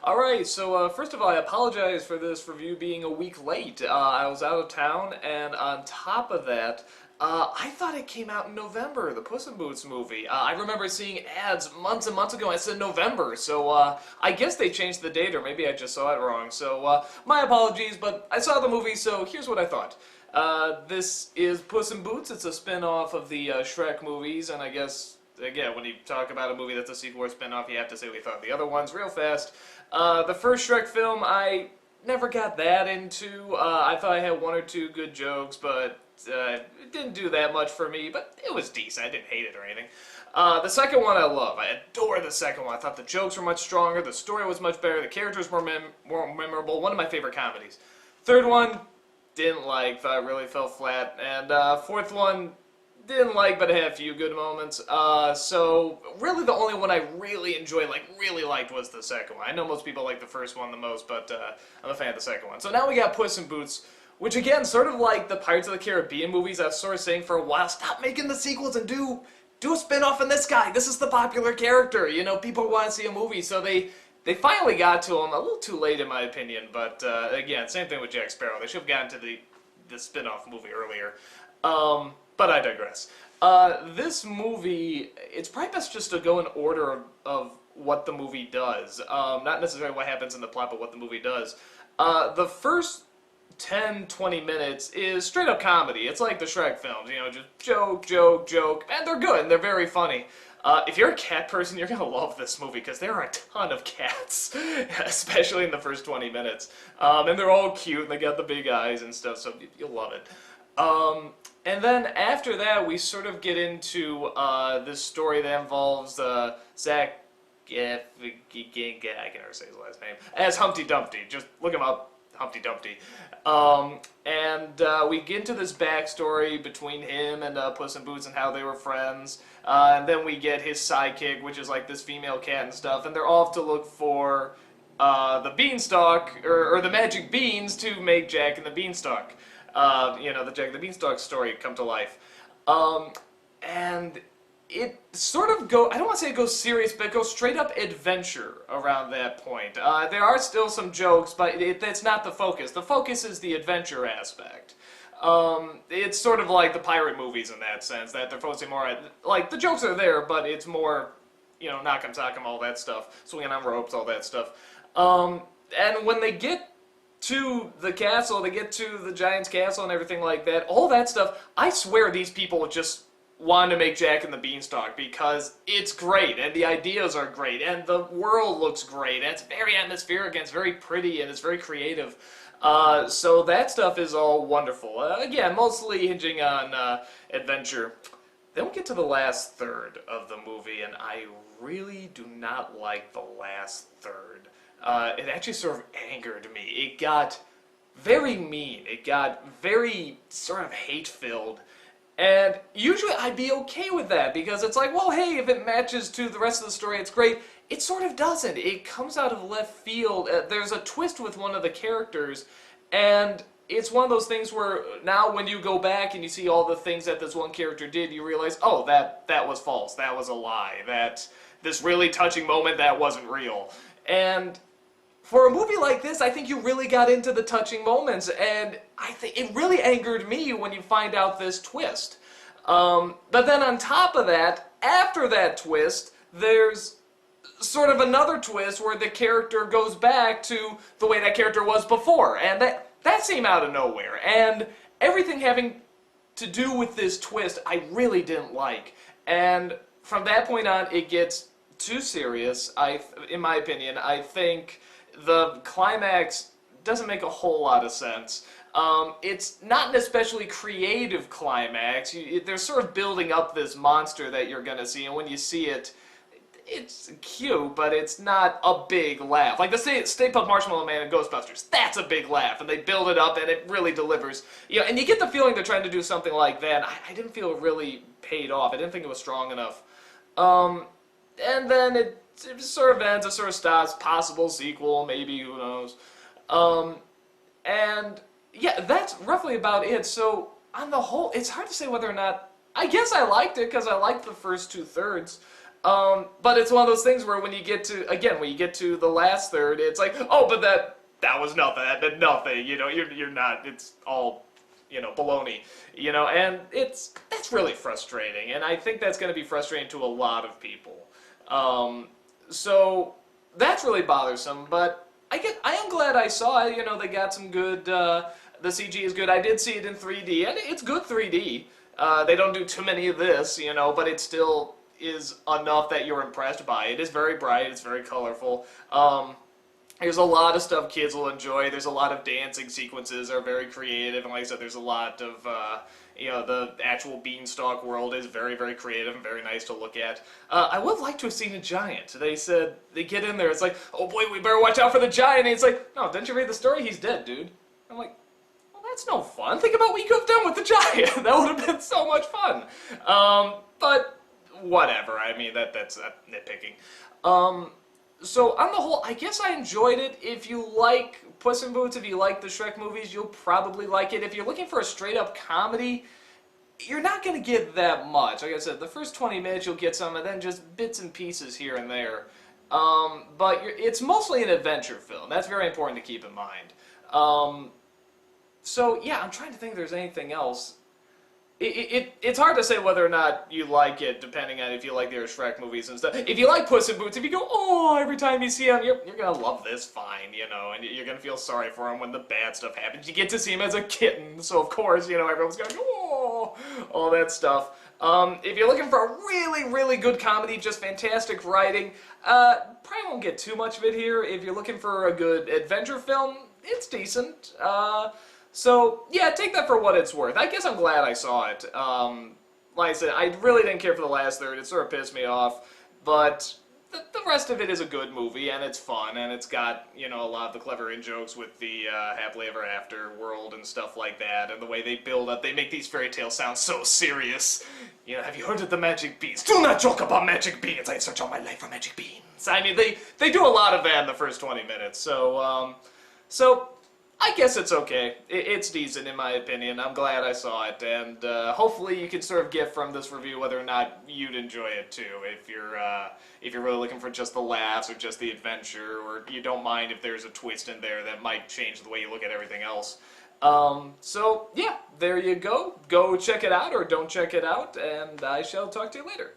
Alright, so first of all, I apologize for this review being a week late. I was out of town, and on top of that, I thought it came out in November, the Puss in Boots movie. I remember seeing ads months and months ago, and it said November, so I guess they changed the date, or maybe I just saw it wrong. So my apologies, but I saw the movie, so here's what I thought. This is Puss in Boots. It's a spin-off of the Shrek movies, and I guess, again, when you talk about a movie that's a sequel or spin-off, you have to say what you thought of the other ones real fast. The first Shrek film, I never got that into. I thought I had one or two good jokes, but it didn't do that much for me, but it was decent. I didn't hate it or anything. The second one I love. I adore the second one. I thought the jokes were much stronger, the story was much better, the characters were more memorable. One of my favorite comedies. Third one, didn't like, thought it really fell flat. And fourth one, didn't like, but it had a few good moments. So really the only one I really enjoyed, really liked, was the second one. I know most people like the first one the most, but I'm a fan of the second one. So now we got Puss in Boots, which again, sort of like the Pirates of the Caribbean movies I was sort of saying for a while, stop making the sequels and do a spin-off on this guy. This is the popular character. You know, people want to see a movie, so they finally got to him, a little too late in my opinion, but again, same thing with Jack Sparrow. They should have gotten to the spin-off movie earlier. But I digress. This movie, it's probably best just to go in order of what the movie does. Not necessarily what happens in the plot, but what the movie does. The first 10-20 minutes is straight up comedy. It's like the Shrek films, you know, just joke, joke, joke, and they're good, and they're very funny. If you're a cat person, you're gonna love this movie, because there are a ton of cats, especially in the first 20 minutes. And they're all cute, and they got the big eyes and stuff, so you'll love it. And then after that, we sort of get into this story that involves Zach, I can never say his last name, as Humpty Dumpty. Just look him up, Humpty Dumpty. And we get into this backstory between him and Puss in Boots and how they were friends. And then we get his sidekick, which is like this female cat and stuff, and they're off to look for the beanstalk, or the magic beans to make Jack and the Beanstalk. You know, the Jack the Beanstalk story come to life. And it sort of I don't want to say it goes serious, but it goes straight up adventure around that point. There are still some jokes, but that's not the focus. The focus is the adventure aspect. It's sort of like the pirate movies in that sense, that they're focusing more at, like, the jokes are there, but it's more, you know, knock 'em, sock 'em, all that stuff, swinging on ropes, all that stuff. And when they get to the castle, they get to the giant's castle and everything like that, all that stuff, I swear these people just wanted to make Jack and the Beanstalk because it's great, and the ideas are great, and the world looks great, and it's very atmospheric, and it's very pretty, and it's very creative. So that stuff is all wonderful. Again, mostly hinging on adventure. Then we get to the last third of the movie, and I really do not like the last third. It actually sort of angered me. It got very mean. It got very sort of hate-filled. And usually I'd be okay with that, because it's like, well, hey, if it matches to the rest of the story, it's great. It sort of doesn't. It comes out of left field. There's a twist with one of the characters, and it's one of those things where now when you go back and you see all the things that this one character did, you realize, oh, that was false. That was a lie. That this really touching moment, that wasn't real. And for a movie like this, I think you really got into the touching moments, and I think it really angered me when you find out this twist. But then on top of that, after that twist, there's sort of another twist where the character goes back to the way that character was before, and that came out of nowhere. And everything having to do with this twist, I really didn't like. And from that point on, it gets too serious, in my opinion. I think the climax doesn't make a whole lot of sense. It's not an especially creative climax. They're sort of building up this monster that you're gonna see, and when you see it, it's cute, but it's not a big laugh. Like the Stay Puft Marshmallow Man in Ghostbusters, that's a big laugh, and they build it up, and it really delivers. You know, and you get the feeling they're trying to do something like that. I didn't feel it really paid off. I didn't think it was strong enough. And then it sort of ends, it sort of stops, possible sequel, maybe, who knows. And yeah, that's roughly about it. So on the whole, it's hard to say whether or not, I guess I liked it, because I liked the first two-thirds. But it's one of those things where when you get to, again, when you get to the last third, it's like, oh, but that was nothing, that meant nothing, you know, you're not, it's all, you know, baloney, you know, and that's really frustrating, and I think that's going to be frustrating to a lot of people. So that's really bothersome, but I am glad I saw it, you know, they got some good, the CG is good. I did see it in 3D, and it's good 3D. They don't do too many of this, you know, but it still is enough that you're impressed by it. It is very bright, it's very colorful. There's a lot of stuff kids will enjoy. There's a lot of dancing sequences that are very creative, and like I said, there's a lot of, you know, the actual Beanstalk world is very, very creative and very nice to look at. I would like to have seen a giant. They said, they get in there, it's like, oh boy, we better watch out for the giant, and it's like, no, didn't you read the story? He's dead, dude. I'm like, well, that's no fun. Think about what you could have done with the giant. That would have been so much fun. But whatever, I mean, that's nitpicking. So, on the whole, I guess I enjoyed it. If you like Puss in Boots, if you like the Shrek movies, you'll probably like it. If you're looking for a straight-up comedy, you're not going to get that much. Like I said, the first 20 minutes you'll get some, and then just bits and pieces here and there. But it's mostly an adventure film. That's very important to keep in mind. So, yeah, I'm trying to think if there's anything else. It's hard to say whether or not you like it, depending on if you like the Shrek movies and stuff. If you like Puss in Boots, if you go, oh, every time you see him, you're gonna love this fine, you know, and you're gonna feel sorry for him when the bad stuff happens. You get to see him as a kitten, so of course, you know, everyone's gonna go, oh, all that stuff. If you're looking for a really, really good comedy, just fantastic writing, probably won't get too much of it here. If you're looking for a good adventure film, it's decent. So, yeah, take that for what it's worth. I guess I'm glad I saw it. Like I said, I really didn't care for the last third. It sort of pissed me off. But the rest of it is a good movie, and it's fun, and it's got, you know, a lot of the clever in-jokes with the happily ever after world and stuff like that, and the way they build up. They make these fairy tales sound so serious. You know, have you heard of the magic beans? Do not joke about magic beans! I search all my life for magic beans. I mean, they do a lot of that in the first 20 minutes, so I guess it's okay. It's decent in my opinion. I'm glad I saw it, and hopefully you can sort of get from this review whether or not you'd enjoy it too. If you're really looking for just the laughs or just the adventure, or you don't mind if there's a twist in there that might change the way you look at everything else. So yeah, there you go. Go check it out or don't check it out, and I shall talk to you later.